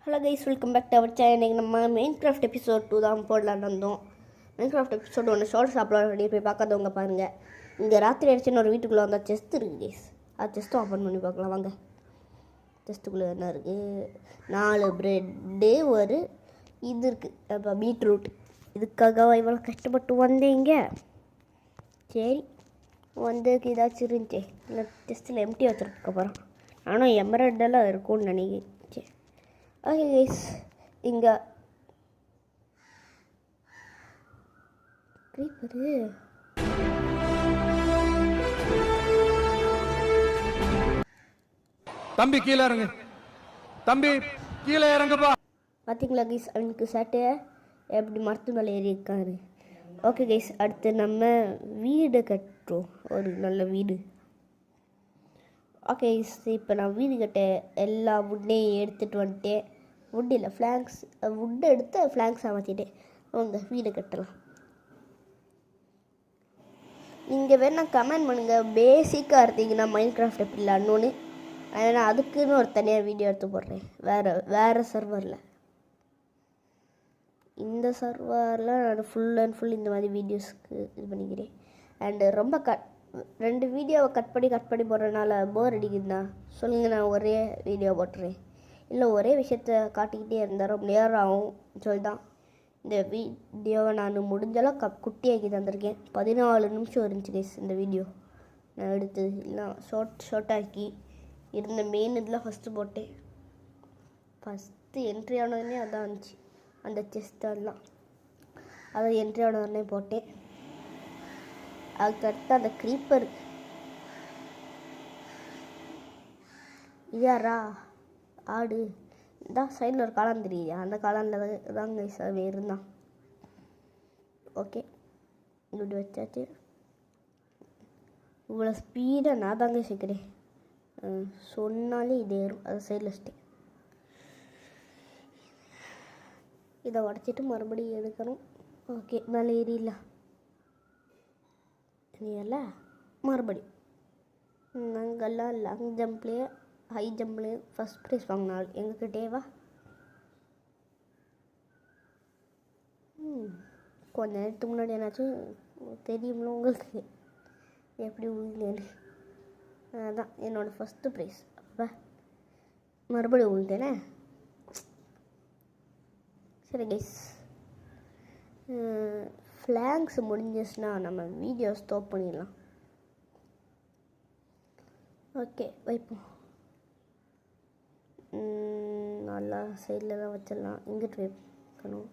Hello guys, welcome back to our channel. இன்றைக்கி நம்ம Minecraft episode 2 தான் போடலான்னு வந்தோம். மைன்கிராஃப்ட் எபிசோட் 1 ஷார்ட்ஸ் அப்லோட் பண்ணி போய் பார்க்காதவங்க பாருங்கள். இங்கே ராத்திரி ஆயிடுச்சுன்னு ஒரு வீட்டுக்குள்ளே வந்தால் செஸ்ட் இருக்குது கைஸ். அது செஸ்ட்டும் ஓப்பன் பண்ணி பார்க்கலாம் வாங்க. செஸ்ட்டுக்குள்ளே என்ன இருக்குது? 4 ப்ரெட்டு, ஒரு இது இருக்குது, அப்போ பீட்ரூட். இதுக்காக இவ்வளோ கஷ்டப்பட்டு வந்தீங்க. சரி, வந்ததுக்கு ஏதாச்சும் இருந்துச்சு. இல்லை டெஸ்ட்டில் எம்டி வச்சுருக்க போகிறோம். ஆனால் எமரல்டெல்லாம் இருக்கும்னு நினைக்கிறேன். ஓகே கைஸ், இங்கே க்ரீப்பரு தம்பி கீழே இறங்கு, தம்பி கீழே இறங்குப்பா. பார்த்தீங்களா கைஸ், அவனுக்கு சட்டை எப்படி மரத்து மேலே ஏறி இருக்காரு. ஓகே கைஸ், அடுத்து நம்ம வீடு கட்டுறோம், ஒரு நல்ல வீடு. ஓகே கைஸ், இப்போ நான் வீடு கட்ட எல்லா வுட்டையும் எடுத்துகிட்டு வந்துட்டேன். வுட் இல்லை, ஃப்ளாங்க்ஸ். வுட்டை எடுத்து ஃப்ளாங்க்ஸாக மாற்றிட்டேன். அவங்க வீடு கட்டலாம். நீங்கள் வேணால் கமெண்ட் பண்ணுங்கள், பேசிக்காக இருந்தீங்கன்னா மைன்கிராஃப்ட் எப்படி விளாடணுன்னு. அதனால் அதுக்குன்னு ஒரு தனியாக வீடியோ எடுத்து போடுறேன், வேறு சர்வரில். இந்த சர்வரில் நான் ஃபுல் அண்ட் ஃபுல் இந்த மாதிரி வீடியோஸ்க்கு இது பண்ணிக்கிறேன். அண்டு ரொம்ப 2 வீடியோவை கட் பண்ணி போடுறதுனால போர் அடிக்குதுண்ணா சொல்லுங்கள், நான் ஒரே வீடியோ போட்டுறேன். இல்லை ஒரே விஷயத்த காட்டிக்கிட்டே இருந்தால் ரொம்ப நேரம் ஆகும் சொல்லிதான் இந்த வீடியோவை நான் முடிஞ்சளவு குட்டியாக்கி தந்திருக்கேன். 14 நிமிஷம் இருந்துச்சு கைஸ் இந்த வீடியோ நான் எடுத்தது. இல்லை ஷார்ட்டாக்கி இருந்த மெயின் இதெல்லாம் ஃபஸ்ட்டு போட்டேன். ஃபஸ்ட்டு என்ட்ரி ஆனதுனே அதான் இருந்துச்சு, அந்த செஸ்டெல்லாம். அதை என்ட்ரி ஆனதுனே போட்டேன். அதுக்கடுத்து அந்த க்ரீப்பர் யாரா ஆடு இதான் சைடில் ஒரு காளான் தெரியுது, அந்த காளானில் தாங்க சார் இருந்தான். ஓகே, இப்படி வச்சாச்சு. இவ்வளோ ஸ்பீடாக நான் தாங்க சேர்க்குறேன், சொன்னாலே இது ஏறும். அதை சைடில் வச்சுட்டேன். இதை உடச்சிட்டு மறுபடியும் எடுக்கணும். ஓகே, மேலே ஏறியில்ல நீல மறுபடியும் நாங்கள்லாம் லாங் ஜம்ப்லேயே ஹை ஜம்ப்லேயே ஃபஸ்ட் ப்ரைஸ் வாங்கினாள் எங்ககிட்டேவா. கொஞ்ச நேரத்துக்கு முன்னாடி என்னாச்சும் தெரியும்ல உங்களுக்கு, எப்படி விழுந்தேன்னு. அதான் என்னோடய ஃபஸ்ட்டு ப்ரைஸ். அப்போ மறுபடியும் விழுந்தேனே. சரி கைஸ், ஃப்ளாங்க்ஸ் முடிஞ்சிச்சுன்னா நம்ம வீடியோ ஸ்டாப் பண்ணிடலாம். ஓகே, வைப்போம். நல்லா சைடில் தான் வச்சிடலாம். இங்கிட்டு வைக்கணும்.